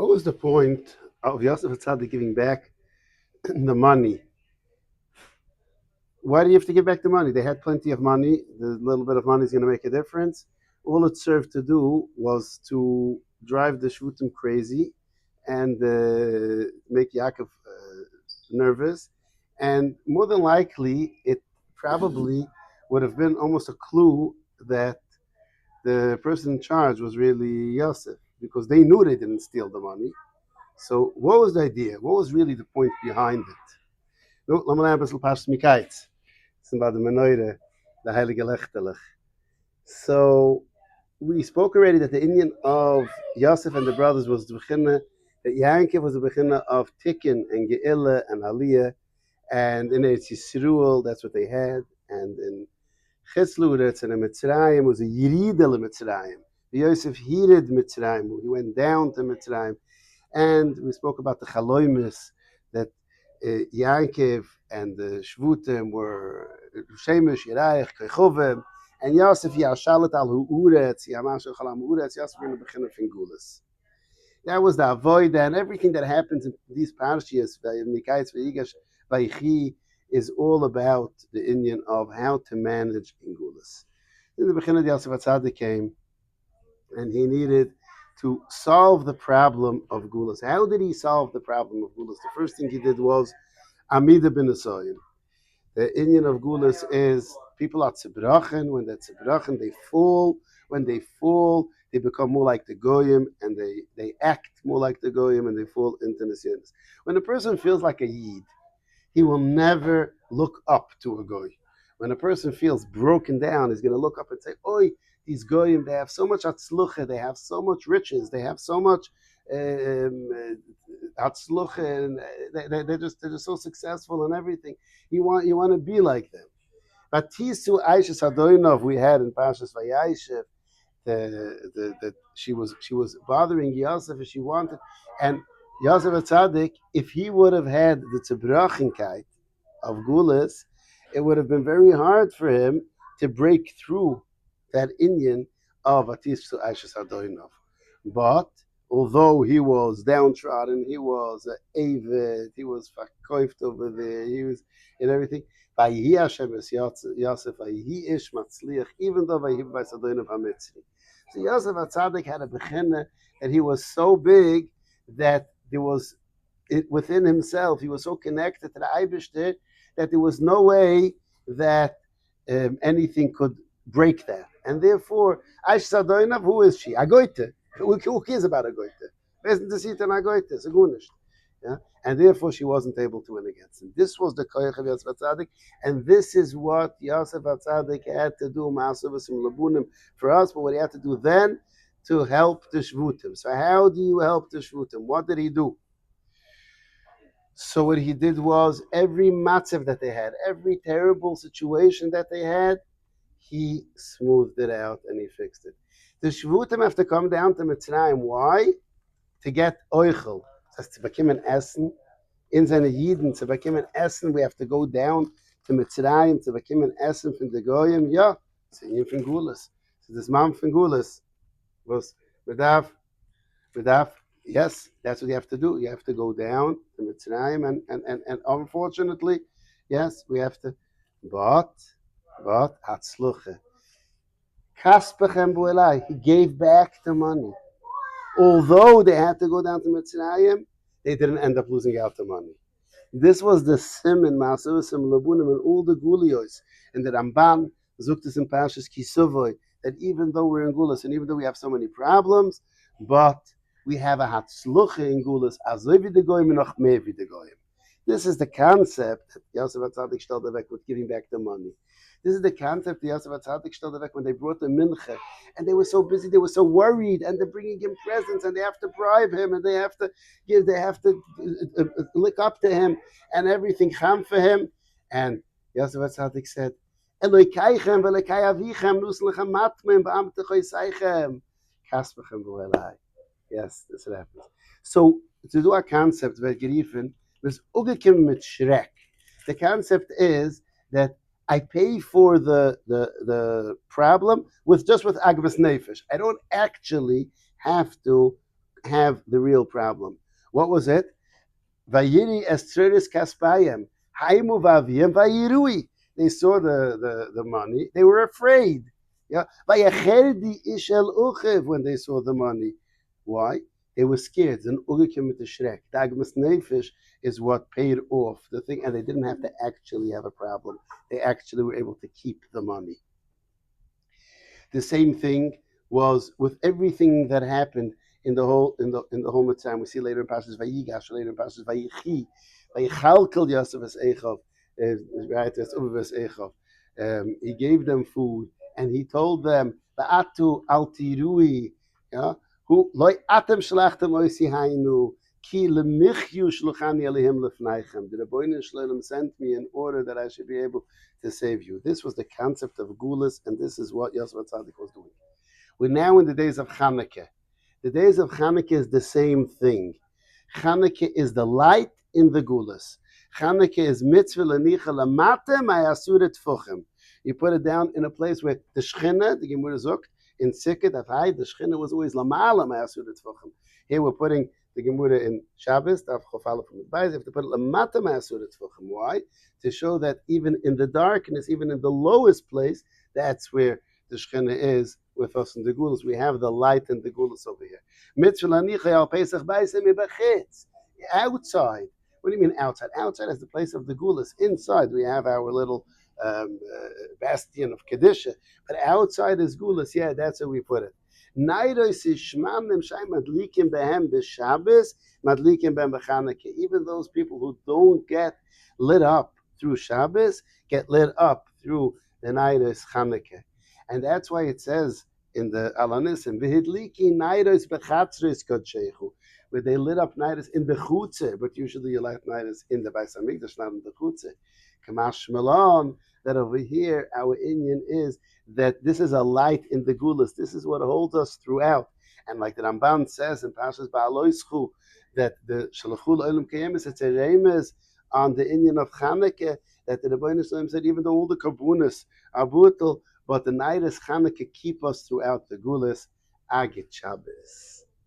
What was the point of Yosef Atzadik giving back the money? Why do you have to give back the money? They had plenty of money. The little bit of money is going to make a difference. All it served to do was to drive the Shvutim crazy and make Yaakov nervous. And more than likely, it probably would have been almost a clue that the person in charge was really Yosef, because they knew they didn't steal the money. So what was the idea? What was really the point behind it? No, lass mal ein bisschen Parshas Mikeitz. It's about the Menorah, the Heilige Lechtelech. So we spoke already that the Indian of Yosef and the brothers was the Bechina, that Yankov was the Bechina of Tikkun and Ge'ila and Aliyah, and in Eretz Yisrael, that's what they had, and in Chetzluretz and in Mitzrayim was a Yirida Mitzrayim. Yosef heated Mitzrayim, he went down to Mitzrayim, and we spoke about the Chaloimis, that Yankov and the Shvutim were Shemesh, Yerayich, Kechovim, and Yosef Yashalat al Uretz, Yamash Chalam Uretz, Yosef in the Bechin Fingulis. That was the avoid, and everything that happens in these parshiyas, Mikeitz, Veigash, Vaychi, is all about the Indian of how to manage Fingulis. In the Bechin Yosef Atzadik came, and he needed to solve the problem of Gulas. How did he solve the problem of Gulas? The first thing he did was Amida bin Asoyim. The Indian of Gulas is people are tzibrachen. When they're tzibrachen, they fall. When they fall, they become more like the goyim, and they act more like the goyim, and they fall into nisyanis. When a person feels like a yid, he will never look up to a goy. When a person feels broken down, he's going to look up and say, "Oi, these goyim, they have so much atzlucha, they have so much riches, they have so much atzlucha, and they're just so successful and everything. You want to be like them." But Tisu Aisha Sadoinov we had in Parshas Vayishev, that she was bothering Yosef as she wanted, and Yosef Atzadik, if he would have had the tzebrachenkeit of Gulas, it would have been very hard for him to break through that Indian of Atis to Aisha Sadoinov. But although he was downtrodden, he was avid, he was verkauft over there, he was in everything. Vayihi Hashem es Yosef, vayihi ish matzliach, even though vayihi by Sadoinov hamitzri. So Yosef Atzadik had a bechina that he was so big that there was within himself, he was so connected to the Eibishter that there was no way that anything could break that. And therefore, Aish Sadoinav, who is she? Agoite. Who cares about Agoite? Yeah? And therefore, she wasn't able to win against him. This was the koyach of Yosef Atzadik, and this is what Yosef Atzadik had to do, Ma'asavasim Labunim, for us, but what he had to do then to help the Shvutim. So how do you help the Shvutim? What did he do? So what he did was, every matzav that they had, every terrible situation that they had, he smoothed it out and he fixed it. The Shvutim have to come down to Mitzrayim. Why? To get oichel. Das heißt, zu bekommen Essen. In seine Jiden, zu bekommen Essen, we have to go down to Mitzrayim, zu bekommen Essen von the Goyim. Ja, es ist ein Fingulis. Es ist das Mann Fingulis. Was? Bedarf, yes, that's what you have to do. You have to go down to Mitzrayim, and unfortunately, yes, we have to. But Hatzluche. Kaspechem bu'elai. He gave back the money. Although they had to go down to Mitzrayim, they didn't end up losing out the money. This was the Siman, Ma'asusim, Labunim, and all the Gulios. And the Ramban, Zuktis and Pashas Kisuvoi, that even though we're in Gulas, and even though we have so many problems, but we have a Hatzluche in Gulas, Azovi de Goyim, and Ochmevi de Goyim. This is the concept that Yosef Atzadik stellte weg with giving back the money. This is the concept that Yosef Atzadik stellte weg when they brought the mincha, and they were so busy, they were so worried, and they're bringing him presents, and they have to bribe him, and they have to lick up to him, and everything cham for him. And Yosef Atzadik said, Eloikaichem v'Elokai avichem nuslechem matmem v'amtechoi seichem kaspechem v'elai. Yes, that's what happens. So to do a concept with Geriefen was ugekim mit Shrek. The concept is that I pay for the problem with Agmas Nefesh. I don't actually have to have the real problem. What was it? Vayiri estreris kaspayim, haimu vaviyim vayirui. They saw the money. They were afraid. Yeah. Vayacherdi ishel uchev when they saw the money. Why? They were scared. An ugekim mit the shrek. Dagmas nefesh is what paid off the thing, and they didn't have to actually have a problem. They actually were able to keep the money. The same thing was with everything that happened in the whole Mitzrayim. We see later in Parshas Vayigash, later in Parshas Vayichi, Vayichalkel Yosef es Eichov, right? As Uves Eichov. He gave them food and he told them, "Ba'atu al tirui, yeah, who loy atem shlachtem oisi hainu." Ki lemichyu shluchani alehim lefnaichem. The Rebbeinu Shalom sent me in order that I should be able to save you. This was the concept of Gulas, and this is what Yosef Tzaddik was doing. We're now in the days of Chanukah. The days of Chanukah is the same thing. Chanukah is the light in the Gulas. Chanukah is mitzvah lenicha lamata ma'asuret tfuchim. You put it down in a place where the Shechina, the Gemara Zok, in Sikhet, the Shechina was always lamala ma'asuret tfuchim. Here we're putting the Gemara in Shabbos, Daf Chofala from the Bayis. You have to put it lamata ma'asuret tfuchim. Why? To show that even in the darkness, even in the lowest place, that's where the Shechina is with us in the Gulas. We have the light in the Gulas over here. Mitzvah lanicha al Pesach b'aisem ibachitz. Outside. What do you mean outside? Outside is the place of the Gulas. Inside we have our little bastion of Kedusha. But outside is Gulas. Yeah, that's where we put it. Even those people who don't get lit up through Shabbos get lit up through the Nairos Chanukah. And that's why it says in the Alanisim, V'hidliki Nairos bechatzris kodshechu, where they lit up Nairos in the Chutze, but usually you light Nairos in the Beis Hamikdash, not in the Chutze. Kamash Shmelon, that over here our Inyan is that this is a light in the Gulas. This is what holds us throughout. And like the Ramban says in Pashas Ba'aloischu, that the Shalachul Olam Kayemis, it's a remes on the Inyan of Chanukah, that the Rebbeinu Shalom said, even though all the karbunas are brutal, but the night is Chanukah keep us throughout the Gulas Agit Shabbos.